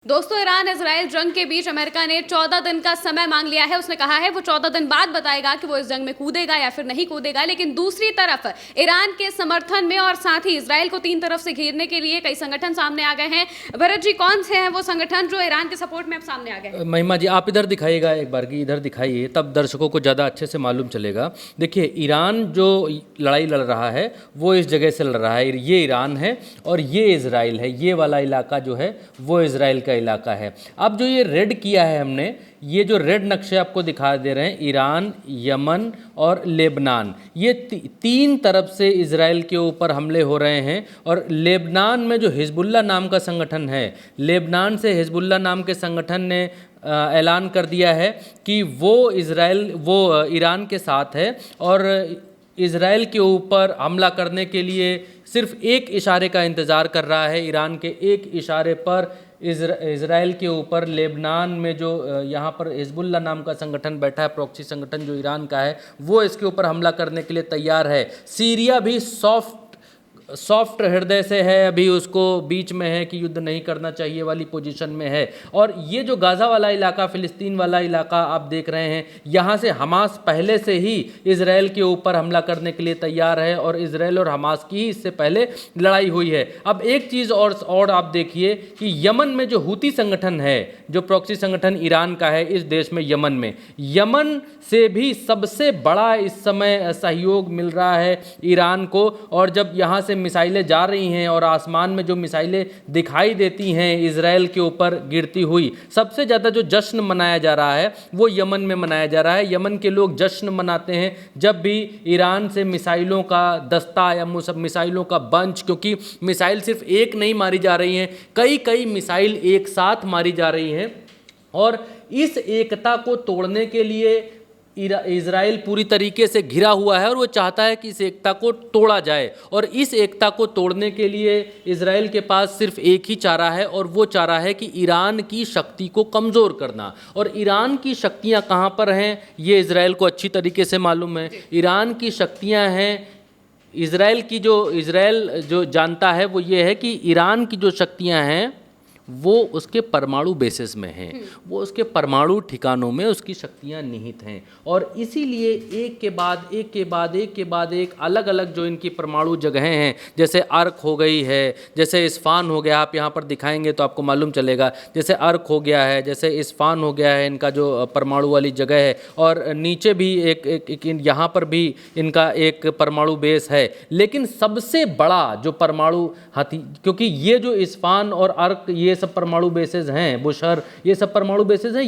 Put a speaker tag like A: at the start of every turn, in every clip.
A: दोस्तों, Iran Israel जंग के बीच अमेरिका ने 14 दिन का समय मांग लिया है। उसने कहा है वो 14 दिन बाद बताएगा कि वो इस जंग में कूदेगा या फिर नहीं कूदेगा। लेकिन दूसरी तरफ ईरान के समर्थन में और साथ ही इजराइल को तीन तरफ से घेरने के लिए कई संगठन सामने आ गए हैं। भरत जी, कौन से हैं वो संगठन जो ईरान के सपोर्ट में अब सामने आ गए हैं?
B: महिमा जी, आप इधर दिखाइएगा, एक बार की इधर दिखाइए, तब दर्शकों को ज़्यादा अच्छे से मालूम चलेगा। देखिए, ईरान जो लड़ाई लड़ रहा है वो इस जगह से लड़ रहा है। ये ईरान है और ये इजराइल है। ये वाला इलाका जो है वो इजराइल का इलाका है। अब जो ये रेड किया है हमने, ये जो रेड नक्शे आपको दिखा दे रहे हैं, ईरान, यमन और लेबनान, ये तीन तरफ से इजराइल के ऊपर हमले हो रहे हैं। और लेबनान में जो हिजबुल्लाह नाम का संगठन है, लेबनान से हिजबुल्लाह नाम के संगठन ने ऐलान कर दिया है कि वो ईरान के साथ है और इजराइल के ऊपर हमला करने के लिए सिर्फ एक इशारे का इंतज़ार कर रहा है। ईरान के एक इशारे पर इजराइल के ऊपर लेबनान में जो यहाँ पर हिजबुल्लाह नाम का संगठन बैठा है, प्रॉक्सी संगठन जो ईरान का है, वो इसके ऊपर हमला करने के लिए तैयार है। सीरिया भी सॉफ्ट हृदय से है, अभी उसको बीच में है कि युद्ध नहीं करना चाहिए वाली पोजीशन में है। और ये जो गाज़ा वाला इलाका, फ़िलिस्तीन वाला इलाका आप देख रहे हैं, यहाँ से हमास पहले से ही इजराइल के ऊपर हमला करने के लिए तैयार है और इजराइल और हमास की ही इससे पहले लड़ाई हुई है। अब एक चीज़ और आप देखिए कि यमन में जो हूती संगठन है, जो प्रॉक्सी संगठन ईरान का है इस देश में, यमन से भी सबसे बड़ा इस समय सहयोग मिल रहा है ईरान को। और जब यहाँ से मिसाइलें जा रही हैं और आसमान में जो मिसाइलें दिखाई देती हैं इजराइल के ऊपर गिरती हुई, सबसे ज़्यादा जो जश्न मनाया जा रहा है वो यमन में मनाया जा रहा है। यमन के लोग जश्न मनाते हैं जब भी ईरान से मिसाइलों का दस्ता या मिसाइलों का बंच, क्योंकि मिसाइल सिर्फ एक नहीं मारी जा रही हैं, कई मिसाइल एक साथ मारी जा रही हैं। और इस एकता को तोड़ने के लिए इजराइल पूरी तरीके से घिरा हुआ है और वो चाहता है कि इस एकता को तोड़ा जाए। और इस एकता को तोड़ने के लिए इजराइल के पास सिर्फ एक ही चारा है और वो चारा है कि ईरान की शक्ति को कमज़ोर करना। और ईरान की शक्तियां कहाँ पर हैं ये इजराइल को अच्छी तरीके से मालूम है। ईरान की शक्तियां हैं, इजराइल जो जानता है वो ये है कि ईरान की जो शक्तियां हैं वो उसके परमाणु बेसिस में हैं, वो उसके परमाणु ठिकानों में उसकी शक्तियां निहित हैं। और इसीलिए एक के बाद एक अलग अलग जो इनकी परमाणु जगहें हैं, जैसे अर्क हो गई है, जैसे इस्फान हो गया, आप यहाँ पर दिखाएंगे तो आपको मालूम चलेगा, जैसे अर्क हो गया है, जैसे इस्फान हो गया है इनका जो परमाणु वाली जगह है। और नीचे भी एक यहाँ पर भी इनका एक परमाणु बेस है। लेकिन सबसे बड़ा जो परमाणु क्योंकि ये जो इस्फान और अर्क ये सब परमाणु बेसेस हैं, बुशहर, ये सब परमाणु बेसेस हैं,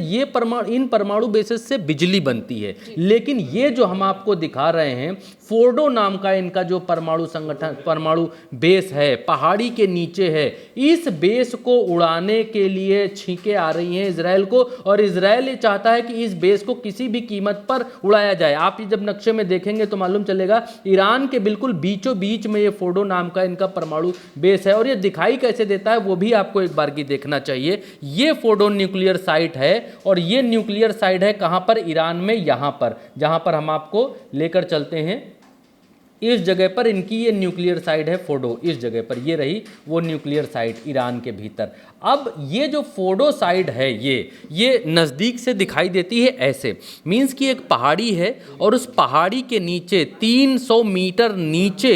B: इन परमाणु बेसेस से बिजली बनती है। लेकिन ये जो हम आपको दिखा रहे हैं, फोर्डो नाम का इनका जो परमाणु बेस है, पहाड़ी के नीचे है, इस बेस को उड़ाने के लिए छींके आ रही हैं इजराइल को। और इजराइल ये चाहता है कि इस बेस को किसी भी कीमत पर उड़ाया जाए। आप जब नक्शे में देखेंगे तो मालूम चलेगा, ईरान के बिल्कुल बीचों बीच में ये फोर्डो नाम का इनका परमाणु बेस है। और ये दिखाई कैसे देता है वो भी आपको एक बार की देखना चाहिए। ये फोर्डो न्यूक्लियर साइट है और ये न्यूक्लियर साइट है कहां पर? ईरान में, यहां पर, जहां पर हम आपको लेकर चलते हैं। इस जगह पर इनकी ये न्यूक्लियर साइट है, फोर्डो, इस जगह पर ये रही वो न्यूक्लियर साइट ईरान के भीतर। अब ये जो फोर्डो साइट है ये नज़दीक से दिखाई देती है ऐसे, मीन्स कि एक पहाड़ी है और उस पहाड़ी के नीचे 300 मीटर नीचे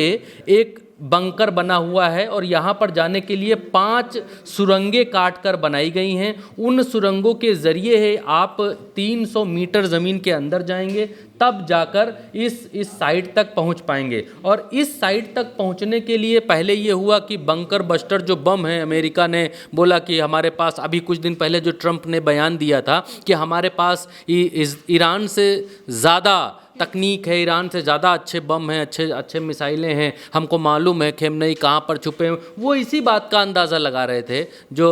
B: एक बंकर बना हुआ है। और यहाँ पर जाने के लिए 5 सुरंगें काट कर बनाई गई हैं। उन सुरंगों के ज़रिए है आप 300 मीटर ज़मीन के अंदर जाएंगे, तब जाकर इस साइट तक पहुंच पाएंगे। और इस साइट तक पहुंचने के लिए पहले ये हुआ कि बंकर बस्टर जो बम है, अमेरिका ने बोला कि हमारे पास, अभी कुछ दिन पहले जो ट्रंप ने बयान दिया था कि हमारे पास ईरान से ज़्यादा तकनीक है, ईरान से ज़्यादा अच्छे बम हैं, अच्छे मिसाइलें हैं, हमको मालूम है खेमनई कहाँ पर छुपे हैं। वो इसी बात का अंदाज़ा लगा रहे थे, जो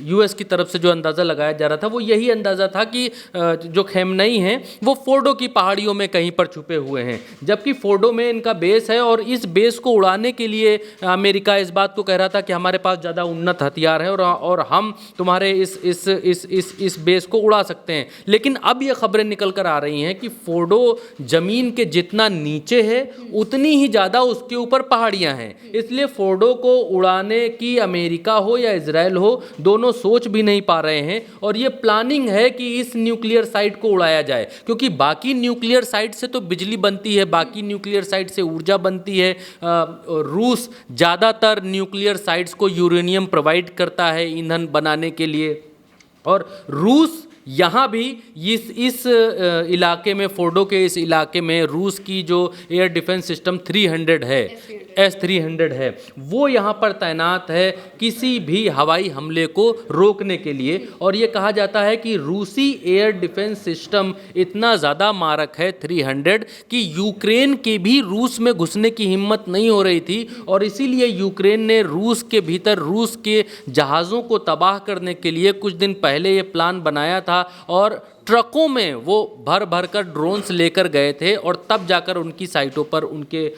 B: यूएस की तरफ से जो अंदाज़ा लगाया जा रहा था वो यही अंदाज़ा था कि जो खेमनई हैं वो फोर्डो की पहाड़ियों में कहीं पर छुपे हुए हैं, जबकि फोर्डो में इनका बेस है। और इस बेस को उड़ाने के लिए अमेरिका इस बात को कह रहा था कि हमारे पास ज़्यादा उन्नत हथियार है और हम तुम्हारे इस बेस को उड़ा सकते हैं। लेकिन अब ये खबरें निकल कर आ रही हैं कि फोर्डो जमीन के जितना नीचे है उतनी ही ज़्यादा उसके ऊपर पहाड़ियाँ हैं, इसलिए फोर्डो को उड़ाने की अमेरिका हो या इजराइल हो दोनों सोच भी नहीं पा रहे हैं। और ये प्लानिंग है कि इस न्यूक्लियर साइट को उड़ाया जाए, क्योंकि बाकी न्यूक्लियर साइट से तो बिजली बनती है, बाकी न्यूक्लियर साइट से ऊर्जा बनती है। रूस ज़्यादातर न्यूक्लियर साइट्स को यूरेनियम प्रोवाइड करता है ईंधन बनाने के लिए, और रूस यहाँ भी इस इलाके में, फोर्डो के इस इलाके में रूस की जो एयर डिफेंस सिस्टम 300 है, S-300 है, वो यहाँ पर तैनात है किसी भी हवाई हमले को रोकने के लिए। और ये कहा जाता है कि रूसी एयर डिफेंस सिस्टम इतना ज़्यादा मारक है 300 कि यूक्रेन के भी रूस में घुसने की हिम्मत नहीं हो रही थी, और इसीलिए यूक्रेन ने रूस के भीतर रूस के जहाज़ों को तबाह करने के लिए कुछ दिन पहले ये प्लान बनाया था, और ट्रकों में वो भर भर कर ड्रोन्स लेकर गए थे, और तब जाकर उनकी साइटों पर, उनके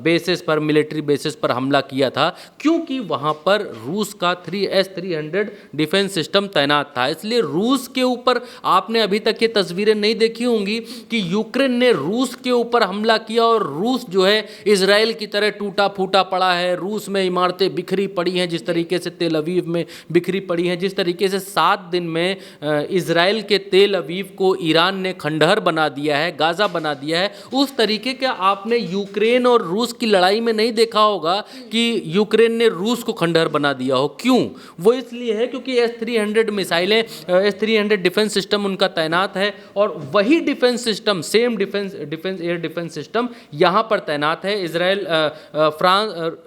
B: बेसिस पर, मिलिट्री बेसिस पर हमला किया था, क्योंकि वहाँ पर रूस का S-300 डिफेंस सिस्टम तैनात था। इसलिए रूस के ऊपर, आपने अभी तक ये तस्वीरें नहीं देखी होंगी कि यूक्रेन ने रूस के ऊपर हमला किया और रूस जो है इजराइल की तरह टूटा फूटा पड़ा है। रूस में इमारतें बिखरी पड़ी हैं, जिस तरीके से तेल अवीव में बिखरी पड़ी हैं, जिस तरीके से 7 दिन में इजराइल के तेल अवीव को ईरान ने खंडहर बना दिया है, गाजा बना दिया है, उस तरीके का आपने यूक्रेन और रूस की लड़ाई में नहीं देखा होगा कि यूक्रेन ने रूस को खंडहर बना दिया हो। क्यों? वो इसलिए है क्योंकि S-300 मिसाइलें, S-300 डिफेंस सिस्टम उनका तैनात है, और वही defence system, same defence air defence system यहाँ पर तैनात है। इजराइल,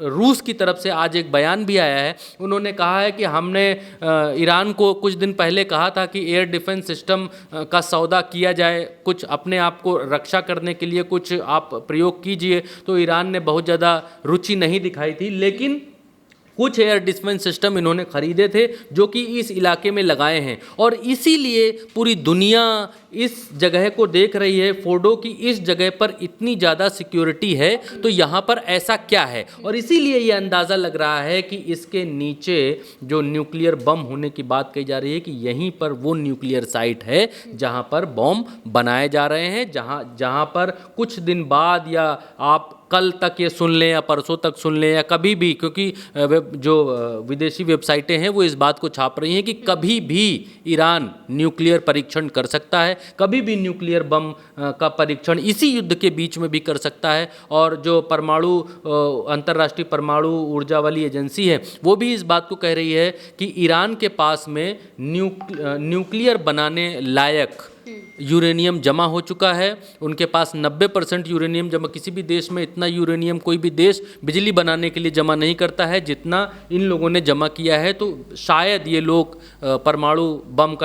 B: रूस की तरफ से आज एक बयान भी आया है, उन्होंने कहा है कि हमने ईरान को कुछ दिन पहले कहा था कि एयर डिफेंस सिस्टम का सौदा किया जाए, कुछ अपने आप को रक्षा करने के लिए कुछ आप प्रयोग कीजिए, तो ईरान ने बहुत ज़्यादा रुचि नहीं दिखाई थी, लेकिन कुछ एयर डिफेंस सिस्टम इन्होंने खरीदे थे जो कि इस इलाके में लगाए हैं, और इसीलिए पूरी दुनिया इस जगह को देख रही है, फोर्डो की इस जगह पर इतनी ज़्यादा सिक्योरिटी है, तो यहाँ पर ऐसा क्या है, और इसीलिए ये अंदाज़ा लग रहा है कि इसके नीचे जो न्यूक्लियर बम होने की बात कही जा रही है कि यहीं पर वो न्यूक्लियर साइट है जहाँ पर बम बनाए जा रहे हैं, जहाँ पर कुछ दिन बाद, या आप कल तक ये सुन लें या परसों तक सुन लें या कभी भी, क्योंकि जो विदेशी वेबसाइटें हैं वो इस बात को छाप रही हैं कि कभी भी ईरान न्यूक्लियर परीक्षण कर सकता है, कभी भी न्यूक्लियर बम का परीक्षण इसी युद्ध के बीच में भी कर सकता है। और जो परमाणु, अंतर्राष्ट्रीय परमाणु ऊर्जा वाली एजेंसी है, वो भी इस बात को कह रही है कि ईरान के पास में न्यूक्लियर बनाने लायक यूरेनियम जमा हो चुका है। उनके पास 90% यूरेनियम जमा, किसी भी देश में इतना यूरेनियम कोई भी देश बिजली बनाने के लिए जमा नहीं करता है जितना इन लोगों ने जमा किया है। तो शायद ये लोग परमाणु बम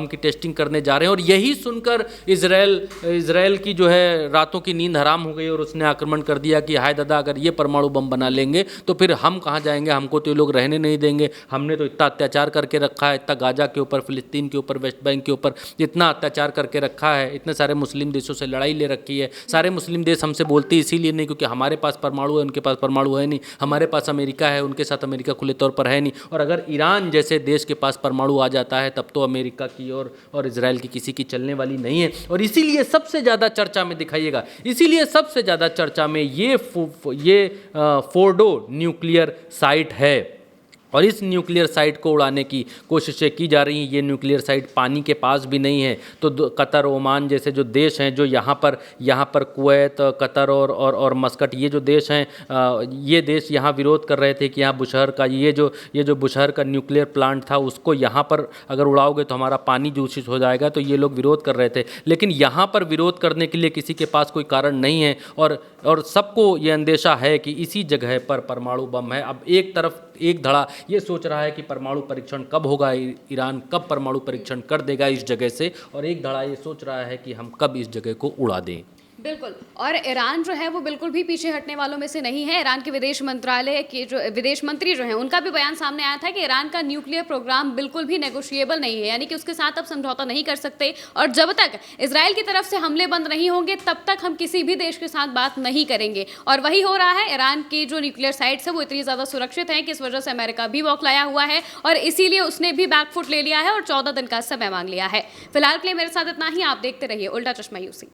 B: की टेस्टिंग करने जा रहे हैं, और यही सुनकर इजराइल की जो है रातों की नींद हराम हो गई, और उसने आक्रमण कर दिया कि हाय दादा, अगर ये परमाणु बम बना लेंगे तो फिर हम कहाँ जाएंगे, हमको तो ये लोग रहने नहीं देंगे, हमने तो इतना अत्याचार करके रखा है, इतना गाजा के ऊपर, फिलिस्तीन के ऊपर, वेस्ट बैंक के ऊपर इतना अत्याचार करके रखा है, इतने सारे मुस्लिम देशों से लड़ाई ले रखी है। सारे मुस्लिम देश हमसे बोलते इसीलिए नहीं क्योंकि हमारे पास परमाणु है, उनके पास परमाणु है नहीं, हमारे पास अमेरिका है, उनके साथ अमेरिका खुले तौर पर है नहीं, और अगर ईरान जैसे देश के पास परमाणु आ जाता है तब तो अमेरिका की और इजराइल की किसी की चलने वाली नहीं है। और इसीलिए सबसे ज़्यादा चर्चा में दिखाइएगा, इसीलिए सबसे ज़्यादा चर्चा में ये फोर्डो न्यूक्लियर साइट है, और इस न्यूक्लियर साइट को उड़ाने की कोशिशें की जा रही हैं। ये न्यूक्लियर साइट पानी के पास भी नहीं है, तो कतर, ओमान जैसे जो देश हैं, जो यहाँ पर कुवैत, कतर और मस्कट, ये जो देश हैं, ये देश यहाँ विरोध कर रहे थे कि यहाँ बुशहर का ये जो बुशहर का न्यूक्लियर प्लांट था उसको यहाँ पर अगर उड़ाओगे तो हमारा पानी दूषित हो जाएगा, तो ये लोग विरोध कर रहे थे। लेकिन यहाँ पर विरोध करने के लिए किसी के पास कोई कारण नहीं है, और सबको ये अंदेशा है कि इसी जगह पर परमाणु बम है। अब एक तरफ एक धड़ा ये सोच रहा है कि परमाणु परीक्षण कब होगा, ईरान कब परमाणु परीक्षण कर देगा इस जगह से, और एक धड़ा ये सोच रहा है कि हम कब इस जगह को उड़ा दें।
A: बिल्कुल। और ईरान जो है वो बिल्कुल भी पीछे हटने वालों में से नहीं है। ईरान के विदेश मंत्रालय के जो विदेश मंत्री जो हैं उनका भी बयान सामने आया था कि ईरान का न्यूक्लियर प्रोग्राम बिल्कुल भी नेगोशिएबल नहीं है, यानी कि उसके साथ अब समझौता नहीं कर सकते, और जब तक इजराइल की तरफ से हमले बंद नहीं होंगे तब तक हम किसी भी देश के साथ बात नहीं करेंगे। और वही हो रहा है। ईरान की जो न्यूक्लियर साइट्स है वो इतनी ज़्यादा सुरक्षित हैं कि इस वजह से अमेरिका भी बौखलाया हुआ है और इसीलिए उसने भी बैकफुट ले लिया है और 14 दिन का समय मांग लिया है। फिलहाल के लिए मेरे साथ इतना ही। आप देखते रहिए उल्टा चश्मा यूसी।